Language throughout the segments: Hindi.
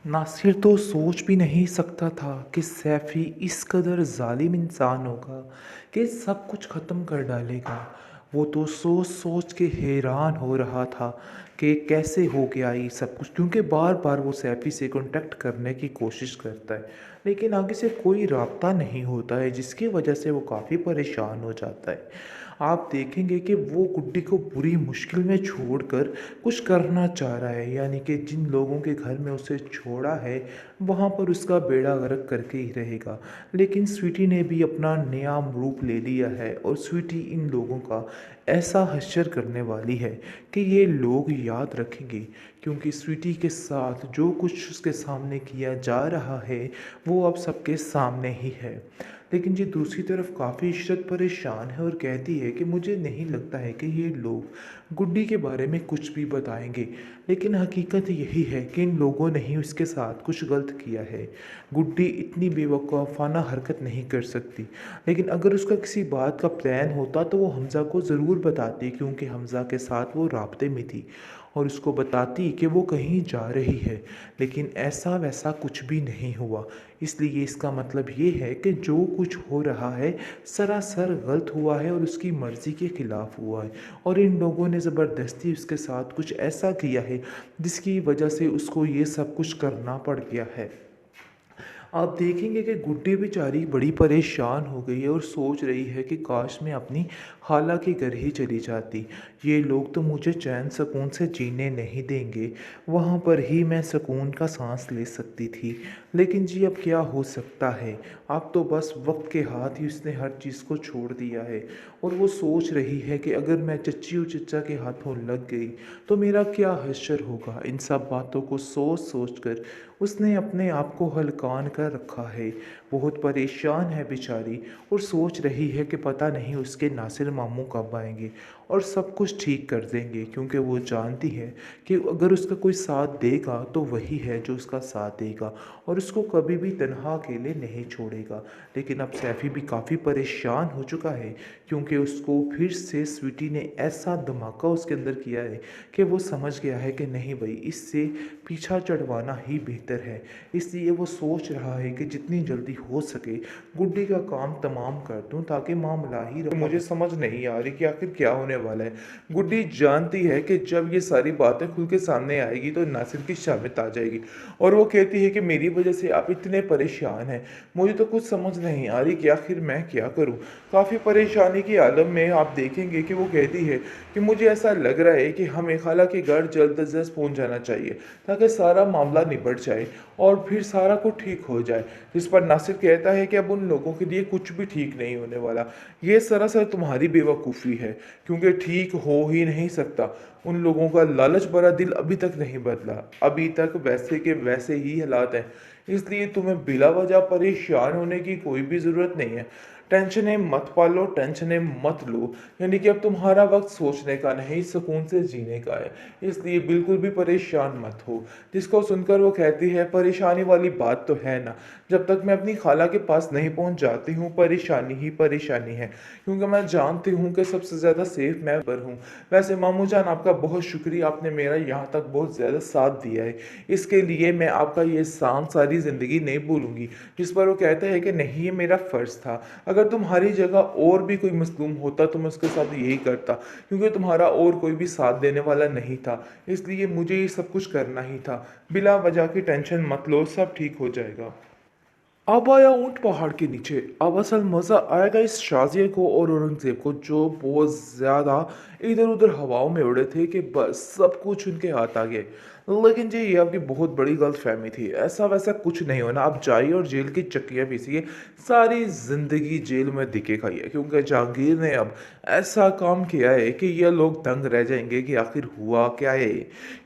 नासिर तो सोच भी नहीं सकता था कि सैफ़ी इस कदर ज़ालिम इंसान होगा कि सब कुछ ख़त्म कर डालेगा। वो तो सोच-सोच के हैरान हो रहा था कि कैसे हो गया ये सब कुछ, क्योंकि बार-बार वो सैफ़ी से कॉन्टैक्ट करने की कोशिश करता है, लेकिन आगे से कोई राब्ता नहीं होता है, जिसकी वजह से वो काफ़ी परेशान हो जाता है। आप देखेंगे कि वो गुड्डी को बुरी मुश्किल में छोड़कर कुछ करना चाह रहा है, यानी कि जिन लोगों के घर में उसे छोड़ा है वहाँ पर उसका बेड़ा गर्क करके ही रहेगा। लेकिन स्वीटी ने भी अपना नया रूप ले लिया है और स्वीटी इन लोगों का ऐसा हश्र करने वाली है कि ये लोग याद रखेंगे, क्योंकि स्वीटी के साथ जो कुछ उसके सामने किया जा रहा है वो अब सबके सामने ही है। लेकिन जी दूसरी तरफ काफ़ी इशरत परेशान है और कहती है कि मुझे नहीं लगता है कि ये लोग गुड्डी के बारे में कुछ भी बताएंगे, लेकिन हकीकत यही है कि इन लोगों ने ही उसके साथ कुछ गलत किया है। गुड्डी इतनी बेवकूफ़ाना हरकत नहीं कर सकती, लेकिन अगर उसका किसी बात का प्लान होता तो वो हमज़ा को ज़रूर बताती, क्योंकि हमज़ा के साथ वो राब्ते में थी और उसको बताती कि वो कहीं जा रही है। लेकिन ऐसा वैसा कुछ भी नहीं हुआ, इसलिए इसका मतलब ये है कि जो कुछ हो रहा है सरासर गलत हुआ है और उसकी मर्ज़ी के ख़िलाफ़ हुआ है, और इन लोगों ने ज़बरदस्ती उसके साथ कुछ ऐसा किया है जिसकी वजह से उसको ये सब कुछ करना पड़ गया है। आप देखेंगे कि गुड्डी बेचारी बड़ी परेशान हो गई है और सोच रही है कि काश मैं अपनी खाला के घर ही चली जाती। ये लोग तो मुझे चैन सुकून से जीने नहीं देंगे, वहाँ पर ही मैं सुकून का सांस ले सकती थी। लेकिन जी अब क्या हो सकता है, अब तो बस वक्त के हाथ ही उसने हर चीज़ को छोड़ दिया है। और वो सोच रही है कि अगर मैं चच्ची और चचा के हाथों लग गई तो मेरा क्या हश्र होगा। इन सब बातों को सोच सोच कर उसने अपने आप को हलकान कर रखा है। बहुत परेशान है बेचारी और सोच रही है कि पता नहीं उसके नासिर मामू कब आएंगे और सब कुछ ठीक कर देंगे, क्योंकि वो जानती है कि अगर उसका कोई साथ देगा तो वही है जो उसका साथ देगा और उसको कभी भी तन्हा अकेले नहीं छोड़ेगा। लेकिन अब सैफ़ी भी काफ़ी परेशान हो चुका है, क्योंकि उसको फिर से स्वीटी ने ऐसा धमाका उसके अंदर किया है कि वो समझ गया है कि नहीं भाई, इससे पीछा चढ़वाना ही बेहतर है। इसलिए वो सोच रहा है कि जितनी जल्दी हो सके गुड्डी का काम तमाम कर दूं, ताकि मामला ही रफा। मुझे समझ नहीं आ रही कि आखिर क्या होने वाला है। गुड्डी जानती है कि जब ये सारी बातें खुल के सामने आएगी तो नासिर की शामित आ जाएगी, और वो कहती है कि मेरी वजह से आप इतने परेशान हैं, मुझे तो कुछ समझ नहीं आ रही कि आखिर मैं क्या करूं। काफ़ी परेशानी के आलम में आप देखेंगे कि वो कहती है कि मुझे ऐसा लग रहा है कि हमें खाला के घर जल्द अज जल्द पहुँच जाना चाहिए, ताकि सारा मामला निबट जाए और फिर सारा कुछ ठीक हो जाए। जिस पर नासिर कहता है कि अब उन लोगों के लिए कुछ भी ठीक नहीं होने वाला। ये सरासर तुम्हारी बेवकूफ़ी है, क्योंकि ठीक हो ही नहीं सकता। उन लोगों का लालच भरा दिल अभी तक नहीं बदला, अभी तक वैसे के वैसे ही हालात हैं। इसलिए तुम्हें बिला वजह परेशान होने की कोई भी ज़रूरत नहीं है। टेंशनें मत पालो, टेंशनें मत लो, यानी कि अब तुम्हारा वक्त सोचने का नहीं, सुकून से जीने का है। इसलिए बिल्कुल भी परेशान मत हो। जिसको सुनकर वो कहती है, परेशानी वाली बात तो है ना, जब तक मैं अपनी खाला के पास नहीं पहुंच जाती हूँ परेशानी ही परेशानी है, क्योंकि मैं जानती हूँ कि सबसे ज़्यादा सेफ मैं पर हूँ। वैसे मामू जान, आपका बहुत शुक्रिया, आपने मेरा यहाँ तक बहुत ज़्यादा साथ दिया है, इसके लिए मैं आपका ये एहसान सारी ज़िंदगी नहीं भूलूंगी। जिस पर वो कहता है कि नहीं, ये मेरा फ़र्ज़ था। अगर तुम्हारी जगह और भी कोई मज़लूम होता तो मैं उसके साथ यही करता, क्योंकि तुम्हारा और कोई भी साथ देने वाला नहीं था, इसलिए मुझे ये सब कुछ करना ही था। बिला वजह की टेंशन मत लो, सब ठीक हो जाएगा। अब आया ऊंट पहाड़ के नीचे। अब असल मज़ा आएगा इस शाजिया को और औरंगज़ेब को, जो बहुत ज़्यादा इधर उधर हवाओं में उड़े थे कि बस सब कुछ उनके हाथ आ गए। लेकिन जी ये आपकी बहुत बड़ी गलतफहमी थी, ऐसा वैसा कुछ नहीं होना। आप जाइए और जेल की चक्कियाँ पीसिए, सारी ज़िंदगी जेल में दिखे खाइए, क्योंकि जहांगीर ने अब ऐसा काम किया है कि ये लोग दंग रह जाएंगे कि आखिर हुआ क्या है।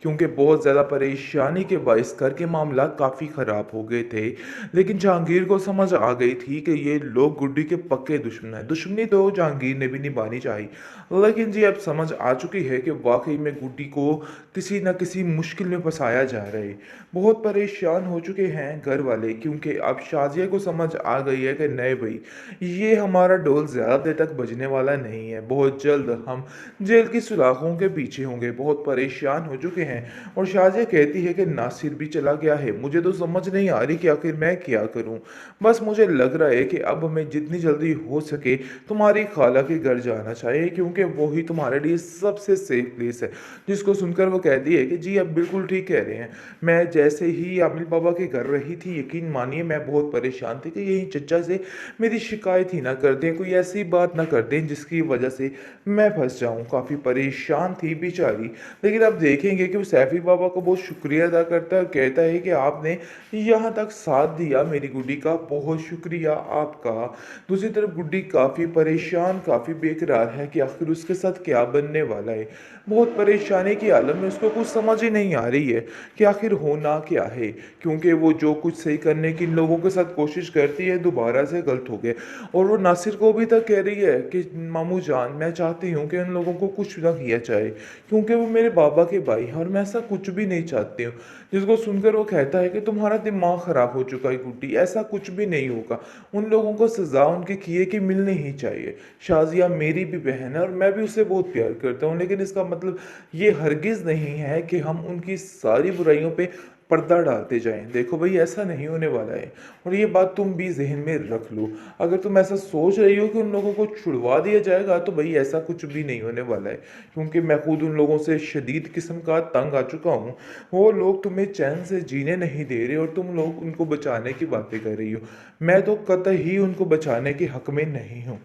क्योंकि बहुत ज़्यादा परेशानी के बाइस करके मामला काफ़ी ख़राब हो गए थे। लेकिन जहांगीर को समझ आ गई थी कि ये लोग गुड्डी के पक्के दुश्मन हैं। दुश्मनी तो जहांगीर ने भी निभानी चाहिए, लेकिन जी अब समझ आ चुकी है कि वाकई में गुड्डी को किसी न किसी मुश्किल में फंसाया जा रहा है। बहुत परेशान हो चुके हैं घर वाले, क्योंकि अब शाज़िया को समझ आ गई है कि नहीं भई, ये हमारा ढोल ज़्यादा देर तक बजने वाला नहीं है। बहुत जल्द हम जेल की सुलाखों के पीछे होंगे। बहुत परेशान हो चुके हैं और शाज़िया कहती है कि नासिर भी चला गया है। मुझे तो समझ नहीं आ रही कि आखिर मैं क्या करूँ? बस मुझे लग रहा है कि अब हमें जितनी जल्दी हो सके तुम्हारी खाला के घर जाना चाहिए, क्योंकि वो ही तुम्हारे लिए सबसे सेफ प्लेस है। जिसको सुनकर वो कहती है कि जी आप बिल्कुल ठीक कह रहे हैं। मैं जैसे ही आमिर बाबा के घर रही थी, यकीन मानिए मैं बहुत परेशान थी कि यही चचा से मेरी शिकायत ही ना कर दें, कोई ऐसी बात ना कर दें जिसकी वजह से मैं फंस जाऊं। काफ़ी परेशान थी बेचारी। लेकिन अब देखेंगे कि वो सैफी बाबा को बहुत शुक्रिया अदा करता है और कहता है कि आपने यहाँ तक साथ दिया मेरी गुड्डी का, बहुत शुक्रिया आपका। दूसरी तरफ गुड्डी काफ़ी परेशान, काफ़ी बेकरार है कि आखिर उसके साथ क्या बनने वाला है। बहुत परेशानी की हालत में उसको कुछ समझ ही नहीं आ रही है कि आखिर होना क्या है, क्योंकि वो जो कुछ सही करने की इन लोगों के साथ कोशिश करती है दोबारा से गलत हो गए। और वो नासिर को भी तक कह रही है कि मामू जान, मैं चाहती हूँ कि उन लोगों को कुछ ना किया जाए, क्योंकि वो मेरे बाबा के भाई हैं और मैं ऐसा कुछ भी नहीं चाहती हूँ। जिसको सुनकर वो कहता है कि तुम्हारा दिमाग खराब हो चुका है गुड्डी, ऐसा कुछ भी नहीं होगा। उन लोगों को सजा उनके किए की मिलनी ही चाहिए। शाज़िया मेरी भी बहन है और मैं भी उसे बहुत प्यार करता हूँ, लेकिन इसका मतलब ये हरगिज़ नहीं है कि हम उनकी सारी बुराइयों पे पर्दा डालते जाएं। देखो भाई, ऐसा नहीं होने वाला है और ये बात तुम भी जहन में रख लो। अगर तुम ऐसा सोच रही हो कि उन लोगों को छुड़वा दिया जाएगा, तो भाई ऐसा कुछ भी नहीं होने वाला है, क्योंकि मैं खुद उन लोगों से शदीद किस्म का तंग आ चुका हूँ। वो लोग तुम्हें चैन से जीने नहीं दे रहे और तुम लोग उनको बचाने की बातें कर रही हो। मैं तो कतई उनको बचाने के हक में नहीं हूँ।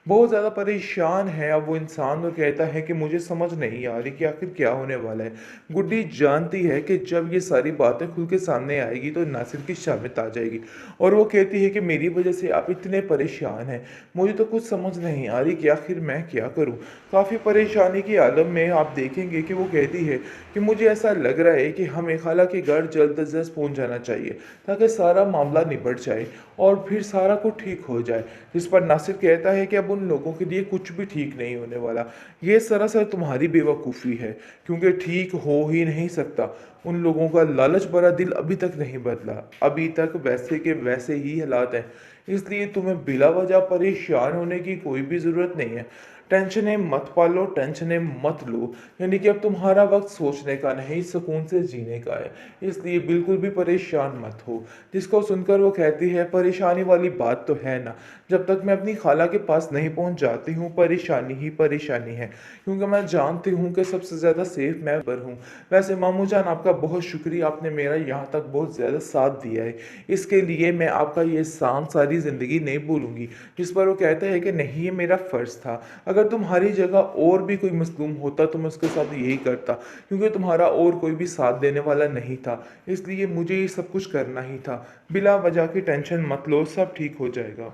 बहुत ज़्यादा परेशान है अब वो इंसान और कहता है कि मुझे समझ नहीं आ रही कि आखिर क्या होने वाला है। गुड्डी जानती है कि जब ये सारी बातें खुल के सामने आएगी तो नासिर की शामित आ जाएगी और वो कहती है कि मेरी वजह से आप इतने परेशान हैं, मुझे तो कुछ समझ नहीं आ रही कि आखिर मैं क्या करूं। काफ़ी परेशानी की आलम में आप देखेंगे कि वो कहती है कि मुझे ऐसा लग रहा है कि हमें खाला के घर जल्द अज जल्द पहुँच जाना चाहिए, ताकि सारा मामला निपट जाए और फिर सारा कुछ ठीक हो जाए। जिस पर नासिर कहता है कि अब उन लोगों के लिए कुछ भी ठीक नहीं होने वाला। ये सरासर तुम्हारी बेवकूफ़ी है, क्योंकि ठीक हो ही नहीं सकता। उन लोगों का लालच भरा दिल अभी तक नहीं बदला, अभी तक वैसे के वैसे ही हालात हैं। इसलिए तुम्हें बिला वजह परेशान होने की कोई भी ज़रूरत नहीं है। टेंशनें मत पालो, टेंशनें मत लो, यानी कि अब तुम्हारा वक्त सोचने का नहीं, सुकून से जीने का है। इसलिए बिल्कुल भी परेशान मत हो। जिसको सुनकर वो कहती है, परेशानी वाली बात तो है ना, जब तक मैं अपनी खाला के पास नहीं पहुंच जाती हूँ परेशानी ही परेशानी है, क्योंकि मैं जानती हूँ कि सबसे ज़्यादा सेफ मैं पर हूँ। वैसे मामू जान, आपका बहुत शुक्रिया, आपने मेरा यहाँ तक बहुत ज़्यादा साथ दिया है। इसके लिए मैं आपका ये एहसान सारी ज़िंदगी नहीं भूलूंगी। जिस पर वो कहता है कि नहीं, ये मेरा फ़र्ज़ था। अगर तुम्हारी जगह और भी कोई मज़लूम होता तो मैं उसके साथ यही करता, क्योंकि तुम्हारा और कोई भी साथ देने वाला नहीं था। इसलिए मुझे ये सब कुछ करना ही था। बिला वजह की टेंशन मत लो, सब ठीक हो जाएगा।